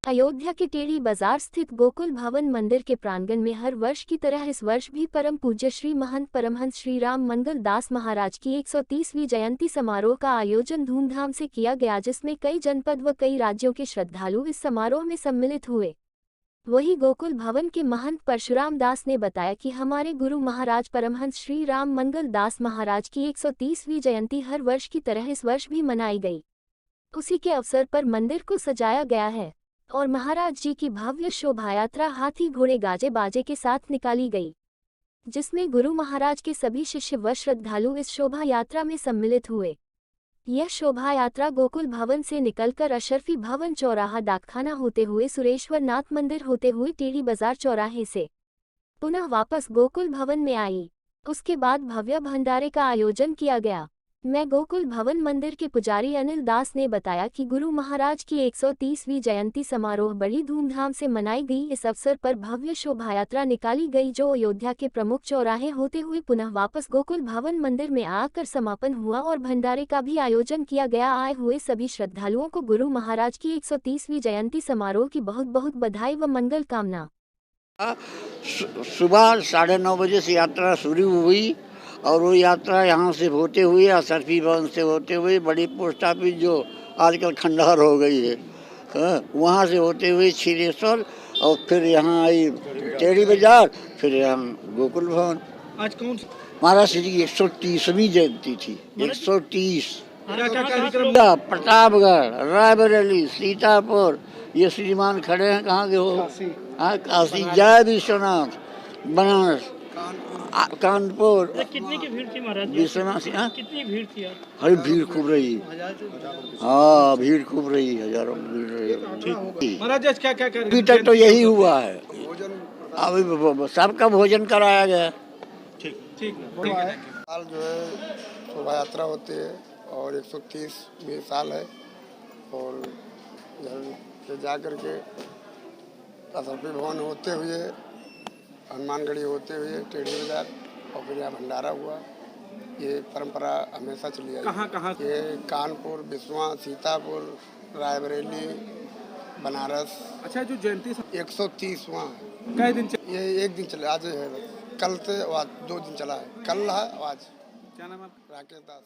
अयोध्या के टेढ़ी बाजार स्थित गोकुल भवन मंदिर के प्रांगण में हर वर्ष की तरह इस वर्ष भी परम पूज्य श्री महंत परमहंस श्री राम मंगल दास महाराज की 130वीं जयंती समारोह का आयोजन धूमधाम से किया गया, जिसमें कई जनपद व कई राज्यों के श्रद्धालु इस समारोह में सम्मिलित हुए। वहीं गोकुल भवन के महंत परशुराम दास ने बताया कि हमारे गुरु महाराज परमहंस श्री राम मंगल दास महाराज की 130वीं जयंती हर वर्ष की तरह इस वर्ष भी मनाई गई। उसी के अवसर पर मंदिर को सजाया गया है और महाराज जी की भव्य शोभायात्रा हाथी घोड़े गाजे बाजे के साथ निकाली गई, जिसमें गुरु महाराज के सभी शिष्य व श्रद्धालु इस शोभा यात्रा में सम्मिलित हुए। यह शोभा यात्रा गोकुल भवन से निकलकर अशरफी भवन चौराहा डाकखाना होते हुए सुरेश्वर नाथ मंदिर होते हुए टेढ़ी बाजार चौराहे से पुनः वापस गोकुल भवन में आई। उसके बाद भव्य भंडारे का आयोजन किया गया। मैं गोकुल भवन मंदिर के पुजारी अनिल दास ने बताया कि गुरु महाराज की 130वीं जयंती समारोह बड़ी धूमधाम से मनाई गई। इस अवसर पर भव्य शोभायात्रा निकाली गई, जो अयोध्या के प्रमुख चौराहे होते हुए पुनः वापस गोकुल भवन मंदिर में आकर समापन हुआ और भंडारे का भी आयोजन किया गया। आए हुए सभी श्रद्धालुओं को गुरु महाराज की 130वीं जयंती समारोह की बहुत बहुत बधाई व मंगल कामना। सुबह 9:30 बजे से यात्रा शुरू हुई और वो यात्रा यहाँ से होते हुए अशरफी भवन से होते हुए बड़ी पोस्ट ऑफिस जो आजकल खंडहर हो गई है, वहाँ से होते हुए क्षीरेश्वर और फिर यहाँ आई टेढ़ी बाजार, फिर यहाँ गोकुल भवन। आज कौन महाराज श्री की 130वीं जयंती थी। 130 कार्यक्रम? प्रतापगढ़, रायबरेली, सीतापुर। ये श्रीमान खड़े हैं, कहाँ के हो? काशी। जय विश्वनाथ, बनारस, कानपुर। कितनी की भीड़ थी महाराज? विश्वनाथ। कितनी भीड़ थी यार? अरे भीड़ खूब रही। हाँ, भीड़ खूब रही, हजारों भीड़ रही। महाराज आज क्या क्या कर? अभी तक तो यही हुआ है। अभी सबका भोजन कराया गया। ठीक साल जो है शोभा यात्रा होती है और 130वीं साल है और जा कर के अशरफी भवन होते हुए, हनुमानगढ़ी होते हुए टेढ़ी बाजार और फिर यहाँ भंडारा हुआ। ये परंपरा हमेशा चली आई। कहाँ? ये कानपुर, बिस्वा, सीतापुर, रायबरेली, बनारस। अच्छा, जो जयंती 130वां कई दिन ये एक दिन चले, आज है बस। कल से आज 2 दिन चला है, कल है आज। क्या नाम है? राकेश दास।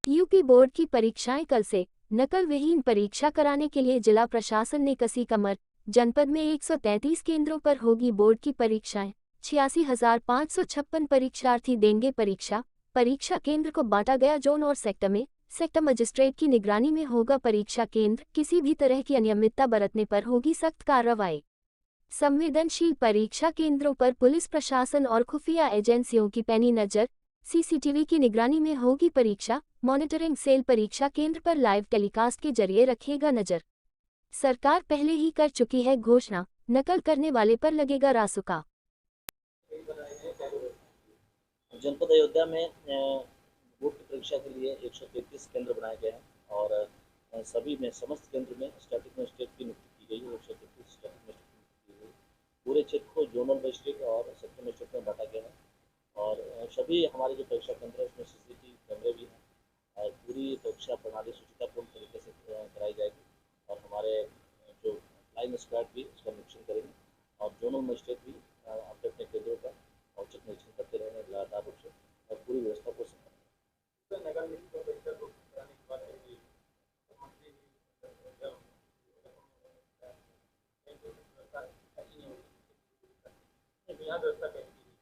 यूपी बोर्ड की परीक्षाएं कल से। नकल विहीन परीक्षा कराने के लिए जिला प्रशासन ने कसी कमर। जनपद में 133 केंद्रों पर होगी बोर्ड की परीक्षाएं। 86,556 परीक्षार्थी देंगे परीक्षा। परीक्षा केंद्र को बांटा गया जोन और सेक्टर में। सेक्टर मजिस्ट्रेट की निगरानी में होगा परीक्षा केंद्र। किसी भी तरह की अनियमितता बरतने पर होगी सख्त कार्रवाई। संवेदनशील परीक्षा केंद्रों पर पुलिस प्रशासन और खुफिया एजेंसियों की पैनी नजर। सीसीटीवी की निगरानी में होगी परीक्षा। मॉनिटरिंग सेल परीक्षा केंद्र पर लाइव टेलीकास्ट के जरिए रखेगा नजर। सरकार पहले ही कर चुकी है घोषणा, नकल करने वाले पर लगेगा रासुका। जनपद अयोध्या में बोर्ड की परीक्षा के लिए 133 केंद्र बनाए गए हैं और सभी में समस्त केंद्र में स्टैटिक मजिस्ट्रेट की नियुक्ति की गई है। 133 स्टैटिक मजिस्ट्रेट की नियुक्ति की गई। पूरे क्षेत्र को जोनल मजिस्ट्रेट और सेक्टर मजिस्ट्रेट में बांटा गया है और सभी हमारे जो परीक्षा केंद्र है उसमें सीसीटीवी कैमरे भी हैं और पूरी परीक्षा प्रणाली सुचितापूर्ण तरीके से कराई जाएगी और हमारे जो फ्लाइंग स्क्वाड भी उसका निरीक्षण करेंगे और जोनल मजिस्ट्रेट भी अपने अपने केंद्रों का औचक निरीक्षण करते रहेंगे लगातार रूप से और पूरी व्यवस्था को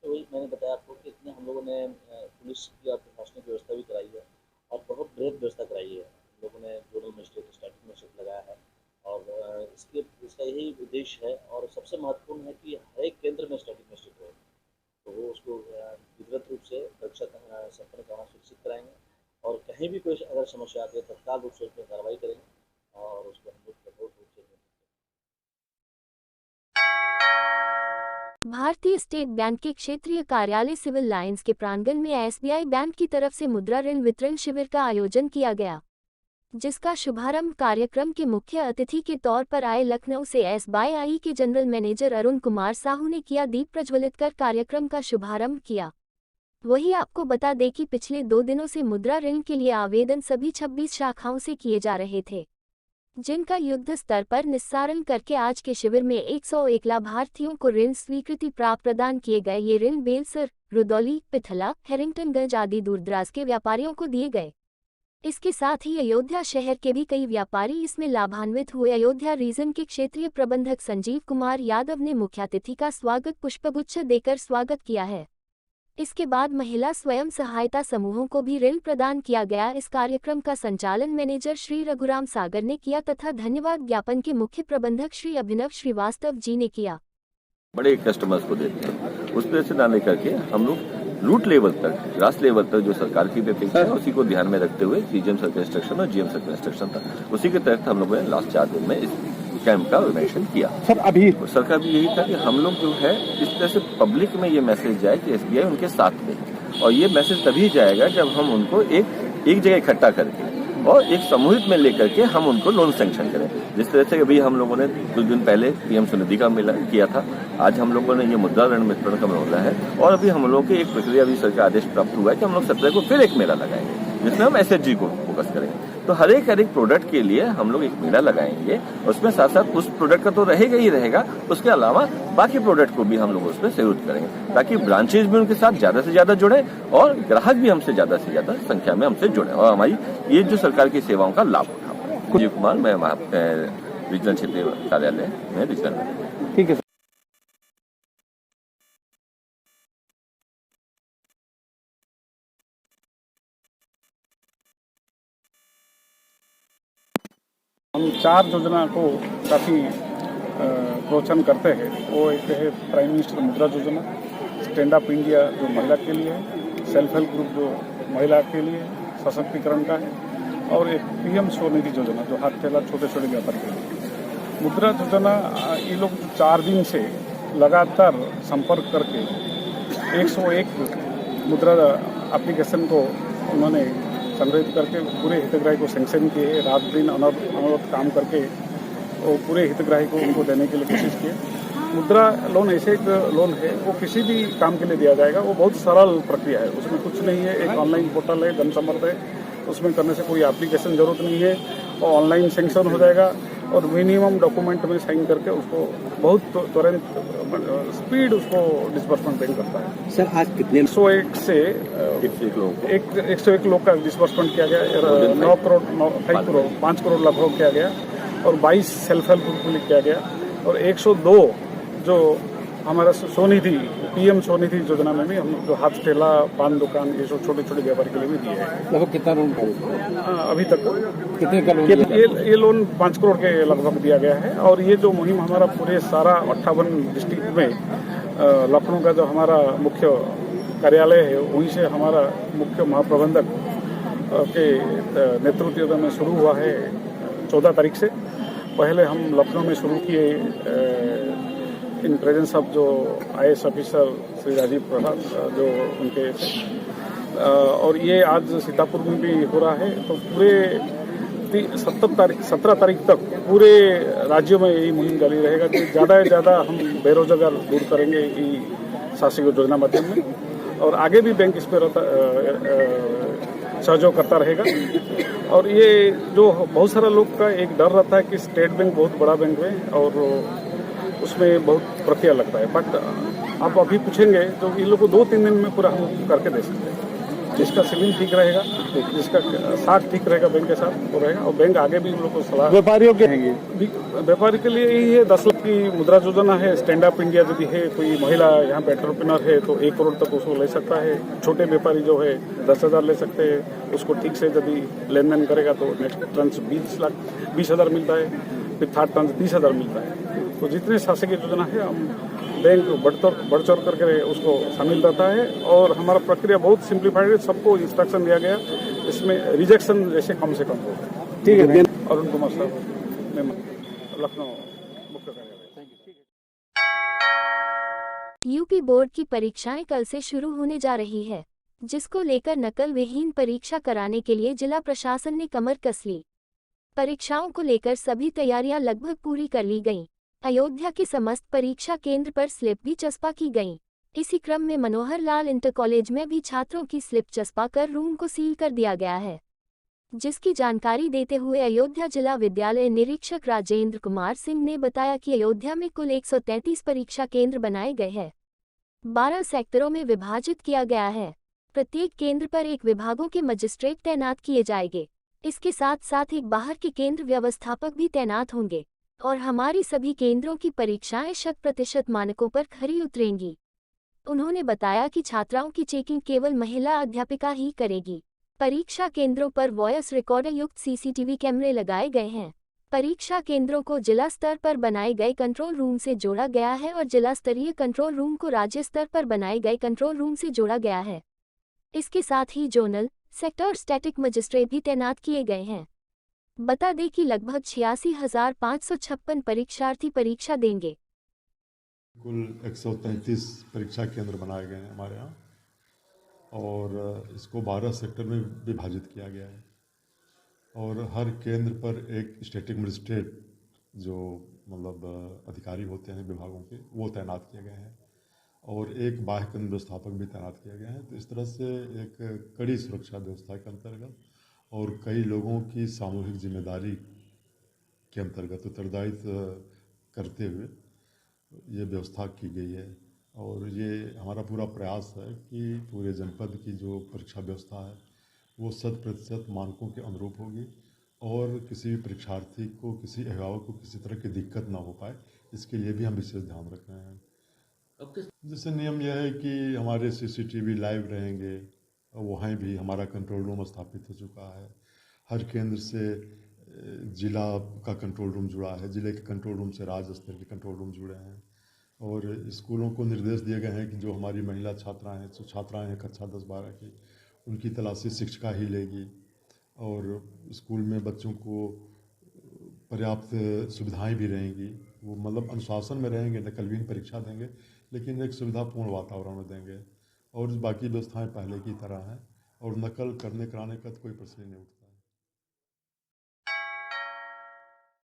तो वही मैंने बताया आपको कि इतने हम लोगों ने पुलिस की और प्रशासनिक व्यवस्था भी कराई है और बहुत बृहद व्यवस्था कराई है। हम लोगों ने जोनल मजिस्ट्रेट, स्टैटिक मजिस्ट्रेट लगाया है और इसका यही उद्देश्य है और सबसे महत्वपूर्ण है कि हर एक केंद्र में स्टैटिक मजिस्ट्रेट हो तो वो उसको विधिवत रूप से परीक्षा संपन्न कराना सुनिश्चित कराएंगे और कहीं भी कोई अगर समस्या आती है तत्काल रूप से उस पर कार्रवाई करेंगे और उसको हम लोग कठोर रूप से। भारतीय स्टेट बैंक के क्षेत्रीय कार्यालय सिविल लाइंस के प्रांगण में एसबीआई बैंक की तरफ से मुद्रा ऋण वितरण शिविर का आयोजन किया गया, जिसका शुभारंभ कार्यक्रम के मुख्य अतिथि के तौर पर आए लखनऊ से एसबीआई के जनरल मैनेजर अरुण कुमार साहू ने किया। दीप प्रज्वलित कर कार्यक्रम का शुभारंभ किया। वही आपको बता दें कि पिछले 2 दिनों से मुद्रा ऋण के लिए आवेदन सभी 26 शाखाओं से किए जा रहे थे। जिनका युद्ध स्तर पर निस्सारण करके आज के शिविर में 101 लाभार्थियों को ऋण स्वीकृति प्राप्त प्रदान किए गए। ये ऋण बेलसर, रुदौली, पिथला, हैरिंगटनगंज आदि दूरदराज के व्यापारियों को दिए गए। इसके साथ ही अयोध्या शहर के भी कई व्यापारी इसमें लाभान्वित हुए। अयोध्या रीजन के क्षेत्रीय प्रबंधक संजीव कुमार यादव ने मुख्यातिथि का स्वागत पुष्पगुच्छ देकर स्वागत किया है। इसके बाद महिला स्वयं सहायता समूहों को भी ऋण प्रदान किया गया। इस कार्यक्रम का संचालन मैनेजर श्री रघुराम सागर ने किया तथा धन्यवाद ज्ञापन के मुख्य प्रबंधक श्री अभिनव श्रीवास्तव जी ने किया। बड़े कस्टमर्स को देते हैं, उस पर से ना लेकर के हम लोग रूट लेवल तक, ग्रास लेवल तक जो सरकार की अपेक्षा है उसी को ध्यान में रखते हुए सीजीएम सर्कल इंस्ट्रक्शन और जीएम सर्कल इंस्ट्रक्शन था, उसी के तहत हम लोगों ने लास्ट 4 दिन में इस कैंप का ऑर्गेनाइजेशन किया। सर अभी सरकार भी यही था कि हम लोग जो है इस तरह से पब्लिक में ये मैसेज जाए कि एसबीआई उनके साथ में, और ये मैसेज तभी जाएगा जब हम उनको एक जगह इकट्ठा करके और एक समूहित में लेकर के हम उनको लोन सैंक्शन करें। जिस तरह से अभी हम लोगों ने कुछ दिन पहले पीएम स्वनिधि का मेला किया था, आज हम लोगों ने ये मुद्रा ऋण वितरण का मेला है, और अभी हम लोगों की एक प्रक्रिया भी सरकार आदेश प्राप्त हुआ है कि हम लोग 17 को फिर एक मेला लगाएंगे जिसमें हम एसएचजी को फोकस करेंगे। तो हर एक प्रोडक्ट के लिए हम लोग एक मेला लगाएंगे, उसमें साथ साथ उस प्रोडक्ट का तो रहेगा ही रहेगा, उसके अलावा बाकी प्रोडक्ट को भी हम लोग उसमें सहयोग करेंगे ताकि ब्रांचेज भी उनके साथ ज्यादा से ज्यादा जुड़े और ग्राहक भी हमसे ज्यादा से ज्यादा संख्या में हमसे जुड़े और हमारी ये जो सरकार की सेवाओं का लाभ उठा पाए। संजीव कुमार, मैं रीजनल क्षेत्रीय कार्यालय में रीजनल। ठीक है। हम 4 योजना को काफ़ी प्रोत्साहन करते हैं। वो एक है प्राइम मिनिस्टर मुद्रा योजना, स्टैंड अप इंडिया जो महिला के लिए है, सेल्फ हेल्प ग्रुप जो महिला के लिए सशक्तिकरण का है, और एक पीएम स्वनिधि योजना जो हाथ ठेला छोटे छोटे व्यापारी के लिए। मुद्रा योजना ये लोग 4 दिन से लगातार संपर्क करके 101 मुद्रा एप्लीकेशन को उन्होंने संग्रहित करके पूरे हितग्राही को सैंक्शन किए। रात दिन अनवरत काम करके वो पूरे हितग्राही को उनको देने के लिए कोशिश किए। मुद्रा लोन ऐसे एक लोन है, वो किसी भी काम के लिए दिया जाएगा। वो बहुत सरल प्रक्रिया है, उसमें कुछ नहीं है। एक ऑनलाइन पोर्टल है, जनसमर्थ है, उसमें करने से कोई एप्लीकेशन जरूरत नहीं है, और ऑनलाइन सैंक्शन हो जाएगा और मिनिमम डॉक्यूमेंट में साइन करके उसको बहुत तुरंत स्पीड उसको डिस्बर्समेंट बैंक करता है। सर आज कितने 101 से 101 लोग का डिस्बर्समेंट किया गया। 5 करोड़ लगभग किया गया, और 22 सेल्फ हेल्प ग्रुप के लिए किया गया, और 102 जो हमारा स्वनिधि पीएम स्वनिधि योजना में भी हम जो हाथ ठेला, पान दुकान, ये सब छोटे छोटे व्यापारी के लिए भी दिए हैं। लगभग कितना लोन अभी तक कितने का लोन? ये लोन 5 करोड़ के लगभग दिया गया है। और ये जो मुहिम हमारा पूरे सारा 58 डिस्ट्रिक्ट में, लखनऊ का जो हमारा मुख्य कार्यालय है वहीं से हमारा मुख्य महाप्रबंधक के नेतृत्व में शुरू हुआ है 14 तारीख से। पहले हम लखनऊ में शुरू किए इन प्रेजेंस ऑफ जो आईएएस ऑफिसर श्री राजीव प्रसाद जो उनके थे, और ये आज सीतापुर में भी हो रहा है। तो पूरे 17 तारीख तक पूरे राज्यों में यही मुहिम जारी रहेगा कि ज़्यादा से ज़्यादा हम बेरोजगार दूर करेंगे ये शासकीय योजना माध्यम में, और आगे भी बैंक इस पर सहयोग करता रहेगा। और ये जो बहुत सारा लोग का एक डर रहता है कि स्टेट बैंक बहुत बड़ा बैंक है और उसमें बहुत प्रक्रिया लगता है, बट आप अभी पूछेंगे तो इन लोग को 2-3 दिन में पूरा हम करके दे सकते हैं। जिसका सिविल ठीक रहेगा, जिसका साथ ठीक रहेगा बैंक के साथ वो रहेगा, और बैंक आगे भी उन लोग को सलाह। व्यापारियों के हैं व्यापारी के लिए यही है 10 लाख की मुद्रा योजना है। स्टैंड अप इंडिया यदि है, कोई महिला यहाँ पे एंटरप्रेन्योर है तो 1 करोड़ तक उसको ले सकता है। छोटे व्यापारी जो है 10,000 ले सकते हैं, उसको ठीक से यदि लेन देन करेगा तो नेक्स्ट ट्रांस 20,000 मिलता है, फिर थर्ड ट्रांस 30,000 मिलता है। तो जितने शासकीय योजना है हम बैंक बढ़ चढ़ करके उसको शामिल रहता है, और हमारा प्रक्रिया बहुत सिंप्लीफाइड है। सबको इंस्ट्रक्शन दिया गया, इसमें रिजेक्शन जैसे कम से कम हो। ठीक है। अरुण कुमार साहब, लखनऊ मुख्य कार्यालय। यूपी बोर्ड की परीक्षाएं कल से शुरू होने जा रही है, जिसको लेकर नकल विहीन परीक्षा कराने के लिए जिला प्रशासन ने कमर कस ली। परीक्षाओं को लेकर सभी तैयारियां लगभग पूरी कर ली गईं। अयोध्या के समस्त परीक्षा केंद्र पर स्लिप भी चस्पा की गईं। इसी क्रम में मनोहर लाल इंटर कॉलेज में भी छात्रों की स्लिप चस्पा कर रूम को सील कर दिया गया है। जिसकी जानकारी देते हुए अयोध्या जिला विद्यालय निरीक्षक राजेंद्र कुमार सिंह ने बताया कि अयोध्या में कुल 133 परीक्षा केंद्र बनाए गए हैं। 12 सेक्टरों में विभाजित किया गया है। प्रत्येक केंद्र पर एक विभागों के मजिस्ट्रेट तैनात किए जाएंगे। इसके साथ साथ एक बाहर के केंद्र व्यवस्थापक भी तैनात होंगे और हमारी सभी केंद्रों की परीक्षाएं 100% मानकों पर खरी उतरेंगी। उन्होंने बताया कि छात्राओं की चेकिंग केवल महिला अध्यापिका ही करेगी। परीक्षा केंद्रों पर वॉयस रिकॉर्डर युक्त सीसीटीवी कैमरे लगाए गए हैं। परीक्षा केंद्रों को जिला स्तर पर बनाए गए कंट्रोल रूम से जोड़ा गया है और जिला स्तरीय कंट्रोल रूम को राज्य स्तर पर बनाए गए कंट्रोल रूम से जोड़ा गया है। इसके साथ ही जोनल, सेक्टर स्टैटिक मजिस्ट्रेट भी तैनात किए गए हैं। बता दें कि लगभग 86,556 परीक्षार्थी परीक्षा देंगे। कुल 133 परीक्षा केंद्र बनाए गए हैं हमारे यहाँ और इसको 12 सेक्टर में विभाजित किया गया है और हर केंद्र पर एक स्टैटिक मजिस्ट्रेट जो मतलब अधिकारी होते हैं विभागों के वो तैनात किए गए हैं और एक बाह्य केंद्र व्यवस्थापक भी तैनात किया गया है। तो इस तरह से एक कड़ी सुरक्षा व्यवस्था के अंतर्गत और कई लोगों की सामूहिक जिम्मेदारी के अंतर्गत उत्तरदायित्व करते हुए ये व्यवस्था की गई है और ये हमारा पूरा प्रयास है कि पूरे जनपद की जो परीक्षा व्यवस्था है वो 100% मानकों के अनुरूप होगी और किसी भी परीक्षार्थी को किसी अभिभावक को किसी तरह की दिक्कत ना हो पाए, इसके लिए भी हम विशेष ध्यान रख रहे हैं। जैसे नियम यह है कि हमारे सीसीटीवी लाइव रहेंगे और वहाँ भी हमारा कंट्रोल रूम स्थापित हो चुका है। हर केंद्र से जिला का कंट्रोल रूम जुड़ा है, जिले के कंट्रोल रूम से राज्य स्तर के कंट्रोल रूम जुड़े हैं और स्कूलों को निर्देश दिए गए हैं कि जो हमारी महिला छात्राएं हैं, जो छात्राएं हैं कक्षा 10-12 की, उनकी तलाशी शिक्षिका ही लेगी और स्कूल में बच्चों को पर्याप्त सुविधाएं भी रहेंगी। वो मतलब अनुशासन में रहेंगे, नकलविहीन परीक्षा देंगे लेकिन एक सुविधापूर्ण वातावरण में देंगे और बाकी व्यवस्थाएं पहले की तरह हैं और नकल करने कराने का तो कोई प्रश्न नहीं उठता।